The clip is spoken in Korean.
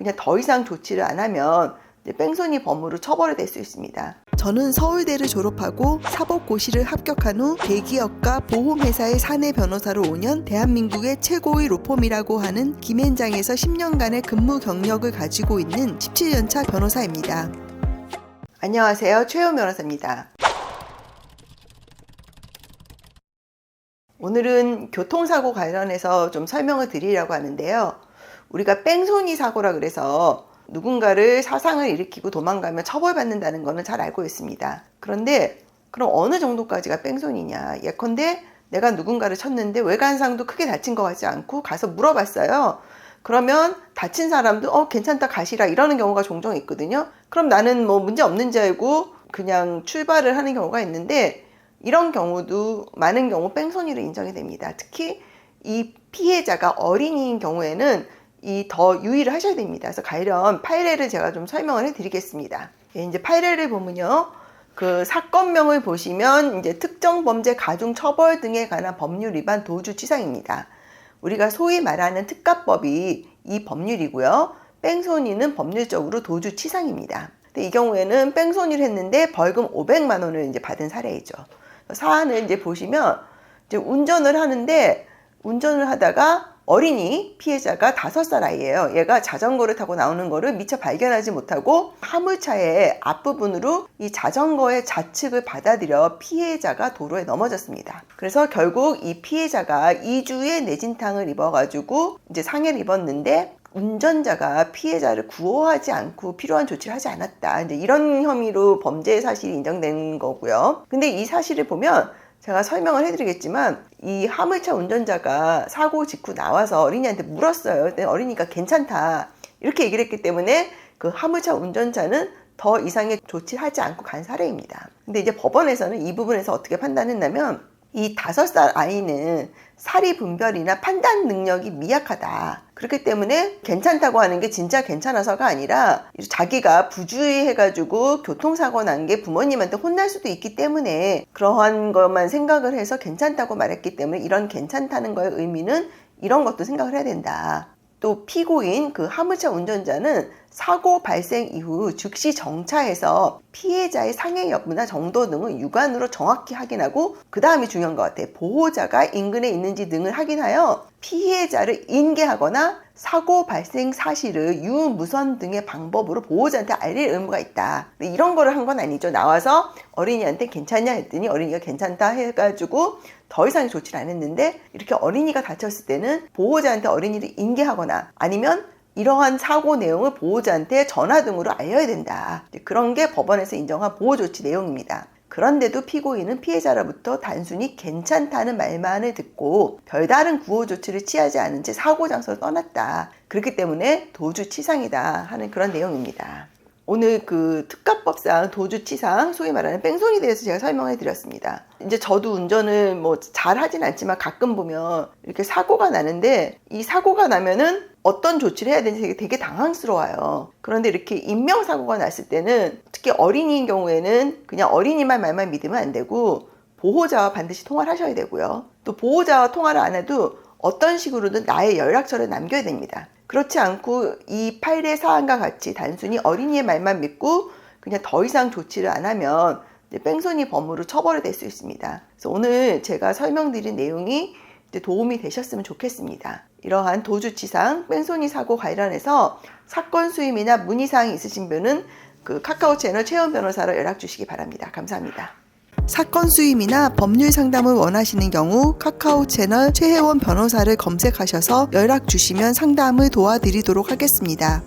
그냥 더 이상 조치를 안 하면 뺑소니 범으로 처벌이 될 수 있습니다. 저는 서울대를 졸업하고 사법고시를 합격한 후 대기업과 보험회사의 사내 변호사로 5년, 대한민국의 최고의 로펌이라고 하는 김앤장에서 10년간의 근무 경력을 가지고 있는 17년차 변호사입니다. 안녕하세요. 최혜원 변호사입니다. 오늘은 교통사고 관련해서 좀 설명을 드리려고 하는데요. 우리가 뺑소니 사고라 그래서 누군가를 사상을 일으키고 도망가면 처벌받는다는 거는 잘 알고 있습니다. 그런데 그럼 어느 정도까지가 뺑소니냐? 예컨대 내가 누군가를 쳤는데 외관상도 크게 다친 것 같지 않고 가서 물어봤어요. 그러면 다친 사람도 괜찮다 가시라 이러는 경우가 종종 있거든요. 그럼 나는 뭐 문제 없는 줄 알고 그냥 출발을 하는 경우가 있는데 이런 경우도 많은 경우 뺑소니로 인정이 됩니다. 특히 이 피해자가 어린이인 경우에는 더 유의를 하셔야 됩니다. 그래서 관련 판례를 제가 좀 설명을 해드리겠습니다. 이제 판례를 보면요, 그 사건명을 보시면 이제 특정 범죄 가중 처벌 등에 관한 법률 위반 도주치상입니다. 우리가 소위 말하는 특가법이 이 법률이고요. 뺑소니는 법률적으로 도주치상입니다. 근데 이 경우에는 뺑소니를 했는데 벌금 500만 원을 이제 받은 사례이죠. 사안을 이제 보시면 이제 운전을 하다가 어린이 피해자가 5살 아이예요. 얘가 자전거를 타고 나오는 거를 미처 발견하지 못하고 화물차의 앞부분으로 이 자전거의 좌측을 받아들여 피해자가 도로에 넘어졌습니다. 그래서 결국 이 피해자가 2주의 뇌진탕을 입어가지고 이제 상해를 입었는데 운전자가 피해자를 구호하지 않고 필요한 조치를 하지 않았다. 이제 이런 혐의로 범죄 사실이 인정된 거고요. 근데 이 사실을 보면 제가 설명을 해드리겠지만 이 화물차 운전자가 사고 직후 나와서 어린이한테 물었어요. 그때 어린이가 괜찮다 이렇게 얘기를 했기 때문에 그 화물차 운전자는 더 이상의 조치를 하지 않고 간 사례입니다. 근데 이제 법원에서는 이 부분에서 어떻게 판단했냐면 이 5살 아이는 사리 분별이나 판단 능력이 미약하다. 그렇기 때문에 괜찮다고 하는 게 진짜 괜찮아서가 아니라 자기가 부주의해가지고 교통사고 난 게 부모님한테 혼날 수도 있기 때문에 그러한 것만 생각을 해서 괜찮다고 말했기 때문에 이런 괜찮다는 거의 의미는 이런 것도 생각을 해야 된다. 또 피고인 그 화물차 운전자는 사고 발생 이후 즉시 정차해서 피해자의 상해 여부나 정도 등을 육안으로 정확히 확인하고 그 다음이 중요한 것 같아요. 보호자가 인근에 있는지 등을 확인하여 피해자를 인계하거나 사고 발생 사실을 유무선 등의 방법으로 보호자한테 알릴 의무가 있다. 이런 거를 한 건 아니죠. 나와서 어린이한테 괜찮냐 했더니 어린이가 괜찮다 해가지고 더 이상의 조치를 안 했는데 이렇게 어린이가 다쳤을 때는 보호자한테 어린이를 인계하거나 아니면 이러한 사고 내용을 보호자한테 전화 등으로 알려야 된다. 그런 게 법원에서 인정한 보호조치 내용입니다. 그런데도 피고인은 피해자로부터 단순히 괜찮다는 말만을 듣고 별다른 구호조치를 취하지 않은 채 사고 장소를 떠났다. 그렇기 때문에 도주치상이다 하는 그런 내용입니다. 오늘 그 특가법상 도주치상, 소위 말하는 뺑소니에 대해서 제가 설명해 드렸습니다. 이제 저도 운전을 뭐 잘 하진 않지만 가끔 보면 이렇게 사고가 나는데 이 사고가 나면은 어떤 조치를 해야 되는지 되게 당황스러워요. 그런데 이렇게 인명사고가 났을 때는 특히 어린이인 경우에는 그냥 어린이만 말만 믿으면 안 되고 보호자와 반드시 통화를 하셔야 되고요. 또 보호자와 통화를 안 해도 어떤 식으로든 나의 연락처를 남겨야 됩니다. 그렇지 않고 이 판례 사안과 같이 단순히 어린이의 말만 믿고 그냥 더 이상 조치를 안 하면 뺑소니 범으로 처벌이 될 수 있습니다. 그래서 오늘 제가 설명드린 내용이 도움이 되셨으면 좋겠습니다. 이러한 도주치상, 뺑소니 사고 관련해서 사건 수임이나 문의사항이 있으신 분은 그 카카오 채널 최혜원 변호사로 연락 주시기 바랍니다. 감사합니다. 사건 수임이나 법률 상담을 원하시는 경우 카카오 채널 최혜원 변호사를 검색하셔서 연락 주시면 상담을 도와드리도록 하겠습니다.